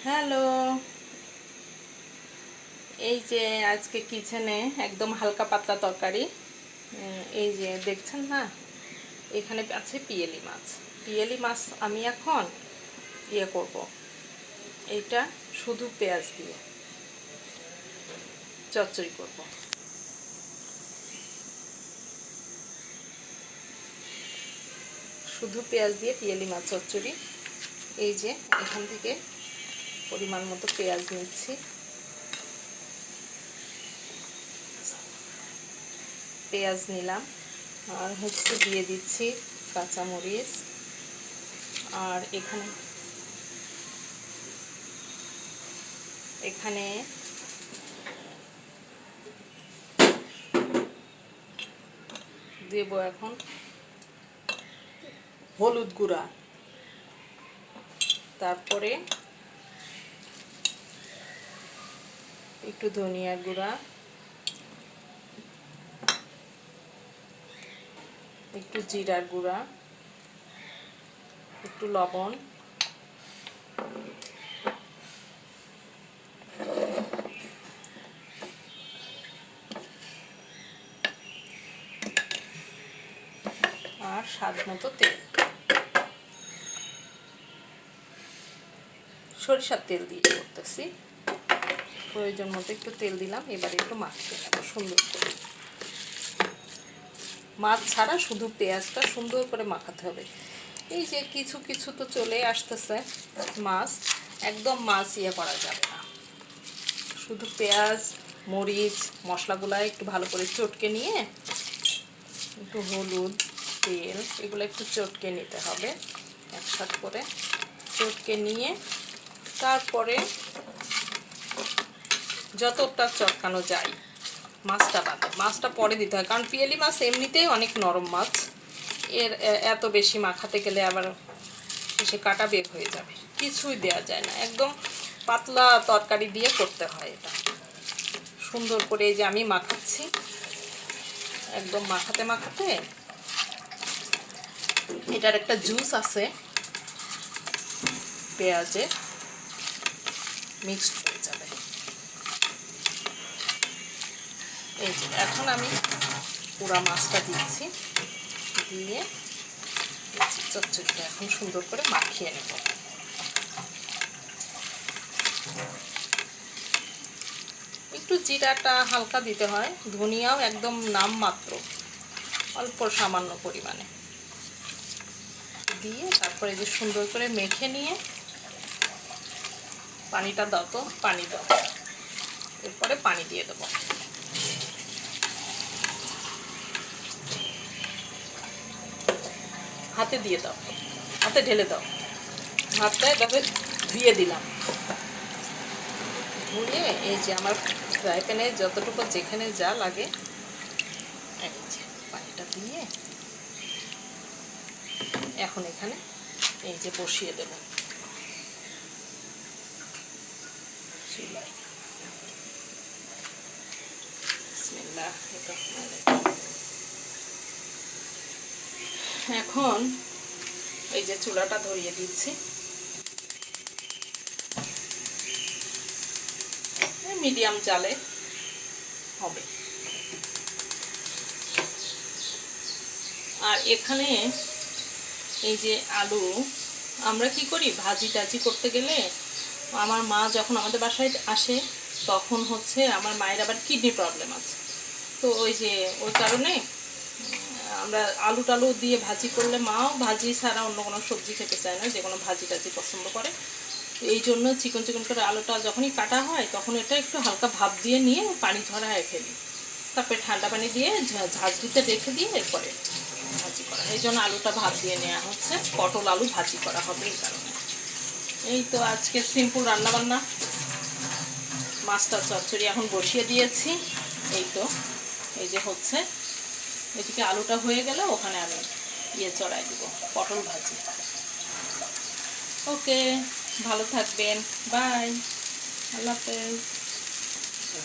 Hello, এই যে আজকে কিচেনে একদম হালকা পাতলা তরকারি। এই যে দেখছেন না, এখানে আছে পিয়েলি মাছ। পিয়েলি মাছ আমি এখন করব, এইটা শুধু পেঁয়াজ দিয়ে চচ্চড়ি করব। শুধু পেঁয়াজ দিয়ে পিয়েলি মাছ চচ্চড়ি। এই যে এখান থেকে পরিমাণ মতো পেঁয়াজ নিচ্ছি, পেঁয়াজ নিলাম, আর দিয়ে দিচ্ছি কাঁচামরিচ। আর এখানে এখানে দেব এখন হলুদ গুঁড়া, তারপরে একটু ধনিয়ার গুঁড়া, একটু জিরার গুঁড়া, একটু লবণ, আর স্বাদ মতো তেল, সরিষার তেল দিয়ে করতেছি। প্রয়োজন মতো একটু তেল দিলাম। এবারে একটু মাখতে নেব সুন্দর করে। মাছ ছাড়া শুধু পেঁয়াজটা সুন্দর করে মাখাতে হবে। এই যে কিছু কিছু তো চলে আসতেছে মাছ, একদম মাছ করা যাবে না। শুধু পেঁয়াজ, মরিচ, মশলাগুলো একটু ভালো করে চটকে নিয়ে, একটু হলুদ, তেল, এগুলো একটু চটকে নিতে হবে একসাথে করে। চটকে নিয়ে তারপরে যতটা চটকানো যায় মাছটা বাদে, মাছটা পরে দিতে হয়, কারণ পিয়েলি মাছ এমনিতেই অনেক নরম মাছ। এর এত বেশি মাখাতে গেলে আবার শেষে কাটা বের হয়ে যাবে। কিছুই দেওয়া যায় না, একদম পাতলা তরকারি দিয়ে করতে হয় এটা। সুন্দর করে এই যে আমি মাখাচ্ছি, একদম মাখাতে মাখাতে এটার একটা জুস আছে, পেঁয়াজে মিক্সড হয়ে যাবে। এই যে এখন আমি পুরা মাছটা দিচ্ছি, দিয়ে চচ্চড়িটা এখন সুন্দর করে মাখিয়ে নেব। একটু জিরাটা হালকা দিতে হয়, ধনিয়াও একদম নামমাত্র, অল্প সামান্য পরিমাণে দিয়ে তারপরে যে সুন্দর করে মেখে নিয়ে পানিটা দাও, তো পানি দাও, এরপরে পানি দিয়ে দেবো। হাতে দিয়ে দাও, হাতে ঢেলে দাও, হাতটায় দেখো দিয়ে দিলাম। ধুয়ে এই যে আমার ফ্রাই প্যানে যতটুকু যেখানে যা লাগে, এই যে পানিটা দিয়ে এখন এখানে এই যে বসিয়ে দেব চুলায়। বিসমিল্লাহ। এখন এই যে চুলাটা ধরিয়ে দিচ্ছি, মিডিয়াম জালে হবে। আর এখানে এই যে আলু, আমরা কি করি ভাজি টাজি করতে গেলে, আমার মা যখন আমাদের বাসায় আসে তখন আমার মায়ের আবার কিডনি প্রবলেম আছে, তো ওই কারণে আমরা আলু টালু দিয়ে ভাজি করলে মাও ভাজি ছাড়া অন্য কোনো সবজি খেতে চায় না, যে কোনো ভাজি টাজি পছন্দ করে। এই জন্য চিকন চিকন করে আলুটা যখনই কাটা হয় তখন এটা একটু হালকা ভাপ দিয়ে নিয়ে পানি ঝরায় ফেলি, তারপরে ঠান্ডা পানি দিয়ে ঝাঁজ দিতে রেখে দিয়ে এরপরে ভাজি করা। এই জন্য আলুটা ভাপ দিয়ে নেওয়া হচ্ছে, পটল আলু ভাজি করা হবে এই কারণে। এই তো আজকে সিম্পল রান্নাবান্না। মাছটা চচ্চড়ি এখন বসিয়ে দিয়েছি। এই তো এই যে হচ্ছে, এদিকে আলুটা হয়ে গেলে ওখানে আমি চড়াই দিব পটল ভাজি। ওকে, ভালো থাকবেন, বাই, আল্লাহ হাফেজ।